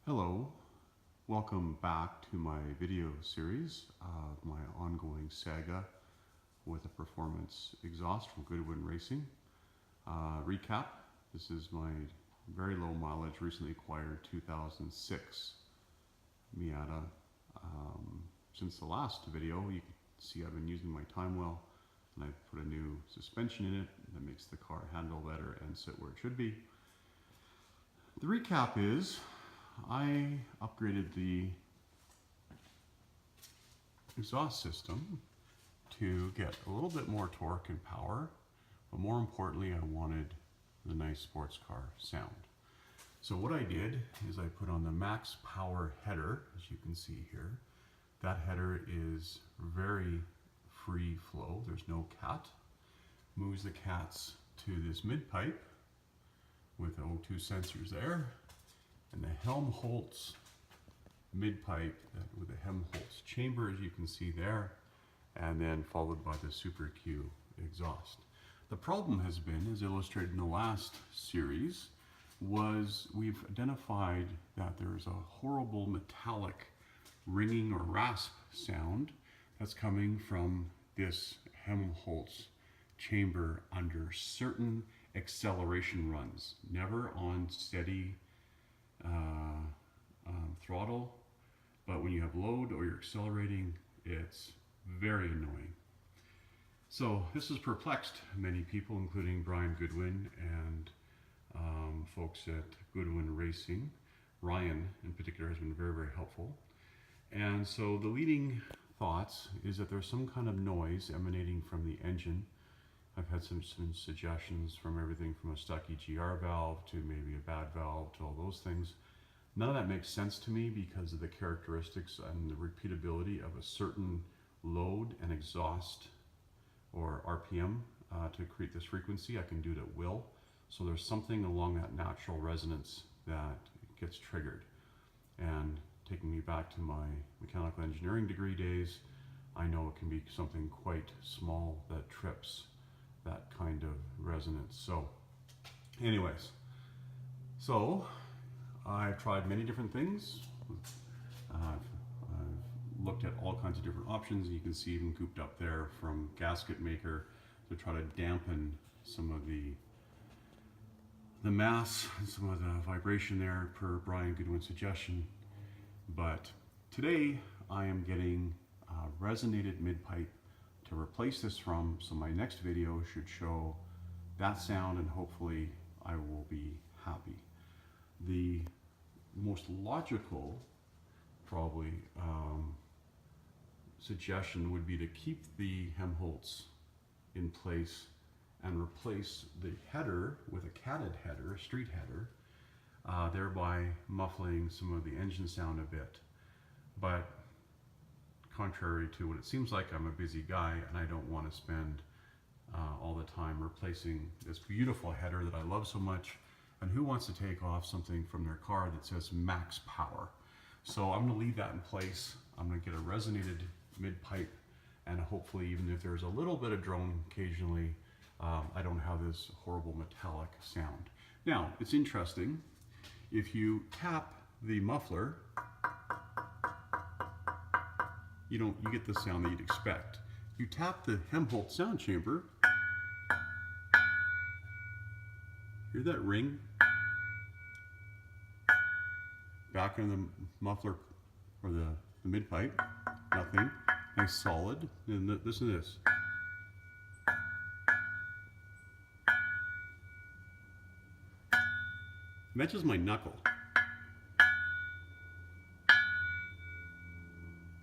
Hello, welcome back to my video series of my ongoing saga with a performance exhaust from Goodwin Racing. Recap, this is my very low mileage, recently acquired 2006 Miata. Since the last video, you can see I've been using my time well, and I've put a new suspension in it that makes the car handle better and sit where it should be. The recap is, I upgraded the exhaust system to get a little bit more torque and power, but more importantly, I wanted the nice sports car sound. So what I did is I put on the max power header, as you can see here. That header is very free flow, there's no cat. Moves the cats to this mid pipe with O2 sensors there. And the Helmholtz mid pipe with the Helmholtz chamber, as you can see there, and then followed by the Super Q exhaust. The problem has been, as illustrated in the last series, was we've identified that there's a horrible metallic ringing or rasp sound that's coming from this Helmholtz chamber under certain acceleration runs, never on steady throttle, but when you have load or you're accelerating, it's very annoying. So this has perplexed many people, including Brian Goodwin and folks at Goodwin Racing. Ryan in particular has been very, very helpful. And so the leading thoughts is that there's some kind of noise emanating from the engine. I've had some suggestions from everything from a stuck EGR valve to maybe a bad valve to all those things. None of that makes sense to me because of the characteristics and the repeatability of a certain load and exhaust or RPM to create this frequency. I can do it at will. So there's something along that natural resonance that gets triggered. And taking me back to my mechanical engineering degree days, I know it can be something quite small that trips that kind of resonance. So anyways, I've tried many different things. I've looked at all kinds of different options. You can see even cooped up there from gasket maker to try to dampen some of the mass and some of the vibration there per Brian Goodwin's suggestion. But today I am getting a resonated mid-pipe to replace this from, so my next video should show that sound and hopefully I will be happy. The most logical probably suggestion would be to keep the Helmholtz in place and replace the header with a catted header, a street header, thereby muffling some of the engine sound a bit. But contrary to what it seems like, I'm a busy guy and I don't want to spend all the time replacing this beautiful header that I love so much. And who wants to take off something from their car that says max power? So I'm going to leave that in place. I'm going to get a resonated mid pipe, and hopefully even if there's a little bit of drone occasionally, I don't have this horrible metallic sound. Now, it's interesting, if you tap the muffler, you get the sound that you'd expect. You tap the Helmholtz sound chamber, hear that ring? Back in the muffler or the mid pipe, nothing. Nice solid. And listen to this. Matches my knuckle.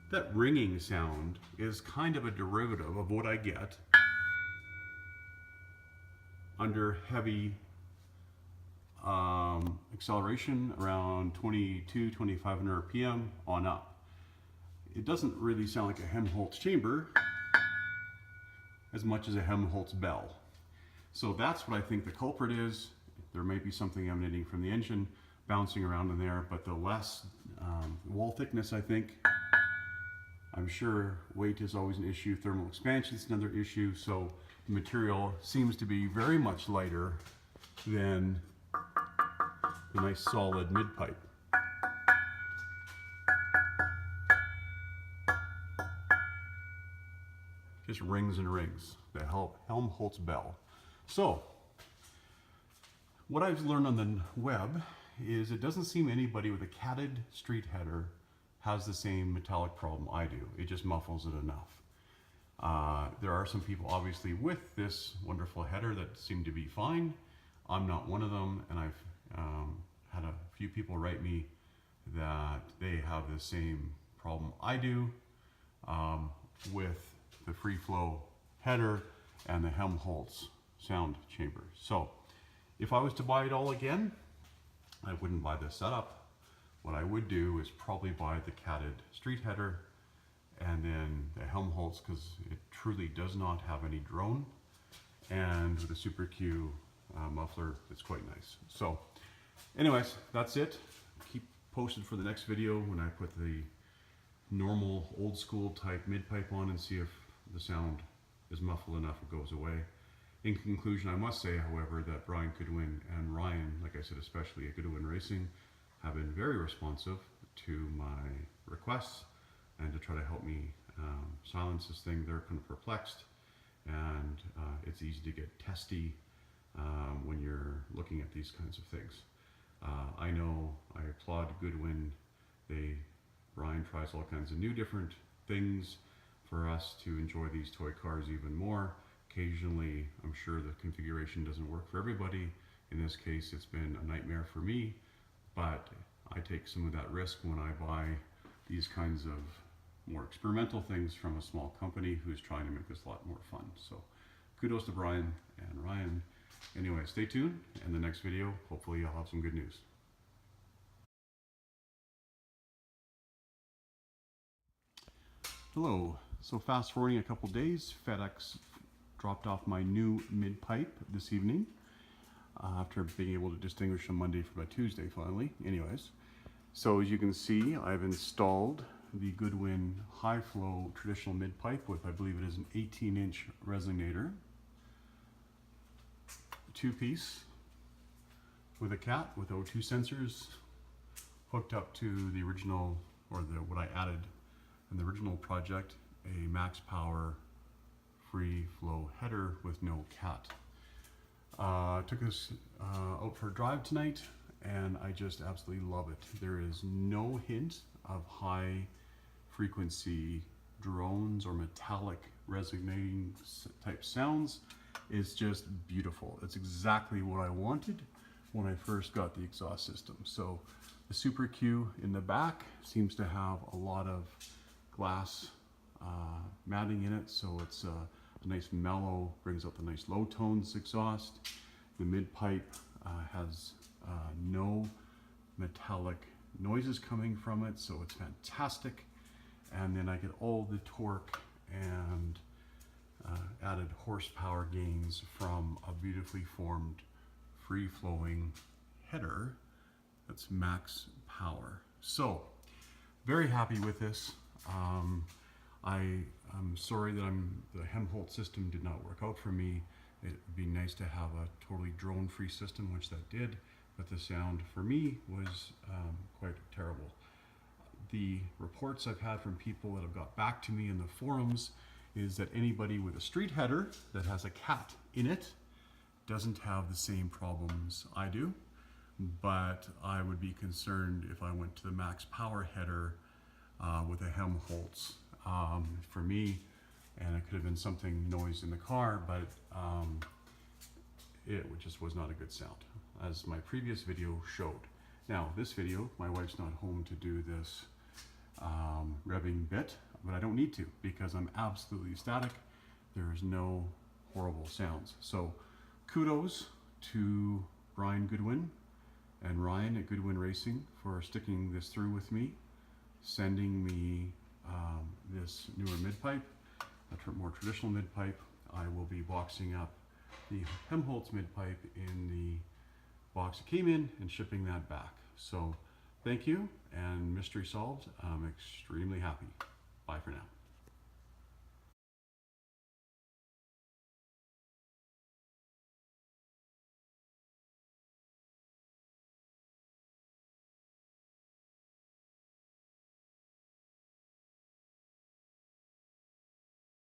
That ringing sound is kind of a derivative of what I get under heavy acceleration around 2200-2500 RPM on up. It doesn't really sound like a Helmholtz chamber as much as a Helmholtz bell. So that's what I think the culprit is. There may be something emanating from the engine bouncing around in there, but the less wall thickness, I think. I'm sure weight is always an issue. Thermal expansion is another issue. So the material seems to be very much lighter than the nice solid mid pipe. just rings and rings. The Helmholtz bell. So, what I've learned on the web is it doesn't seem anybody with a catted street header has the same metallic problem I do. It just muffles it enough. There are some people obviously with this wonderful header that seem to be fine. I'm not one of them, and I've had a few people write me that they have the same problem I do with the free flow header and the Helmholtz sound chamber. So if I was to buy it all again, I wouldn't buy this setup. What I would do is probably buy the catted street header and then the Helmholtz, because it truly does not have any drone, and with a Super Q muffler, it's quite nice. So anyways, that's it. Keep posted for the next video when I put the normal old school type mid pipe on and see if the sound is muffled enough it goes away. In conclusion, I must say, however, that Brian Goodwin and Ryan, like I said, especially at Goodwin Racing, have been very responsive to my requests and to try to help me silence this thing. They're kind of perplexed, and it's easy to get testy when you're looking at these kinds of things. I know I applaud Goodwin. Brian tries all kinds of new different things for us to enjoy these toy cars even more. Occasionally, I'm sure the configuration doesn't work for everybody. In this case, it's been a nightmare for me, but I take some of that risk when I buy these kinds of more experimental things from a small company who's trying to make this a lot more fun. So kudos to Brian and Ryan. Anyway, stay tuned, and the next video, hopefully I'll have some good news. Hello. So fast forwarding a couple days, FedEx dropped off my new mid pipe this evening after being able to distinguish a Monday from a Tuesday finally. Anyways, so as you can see, I've installed the Goodwin high flow traditional mid pipe with, I believe it is an 18-inch resonator, two-piece with a cat with O2 sensors hooked up to the original, or what I added in the original project, a max power free flow header with no cat. Took us out for a drive tonight, and I just absolutely love it. There is no hint of high frequency drones or metallic resonating type sounds. It's just beautiful. It's exactly what I wanted when I first got the exhaust system. So the Super Q in the back seems to have a lot of glass matting in it, so it's a nice mellow, brings out the nice low tones exhaust. The mid pipe has no metallic noises coming from it, so it's fantastic. And then I get all the torque and added horsepower gains from a beautifully formed free-flowing header that's max power. So very happy with this. I'm sorry that the Helmholtz system did not work out for me. It would be nice to have a totally drone-free system, which that did, but the sound for me was quite terrible. The reports I've had from people that have got back to me in the forums is that anybody with a street header that has a cat in it doesn't have the same problems I do, but I would be concerned if I went to the max power header with a Helmholtz. For me, and it could have been something noise in the car, but it just was not a good sound, as my previous video showed. Now, this video, my wife's not home to do this revving bit, but I don't need to because I'm absolutely static. There is no horrible sounds. So kudos to Brian Goodwin and Ryan at Goodwin Racing for sticking this through with me, sending me this newer mid pipe, a more traditional mid pipe. I will be boxing up the Helmholtz mid pipe in the box it came in and shipping that back. So thank you, and mystery solved. I'm extremely happy. Bye for now.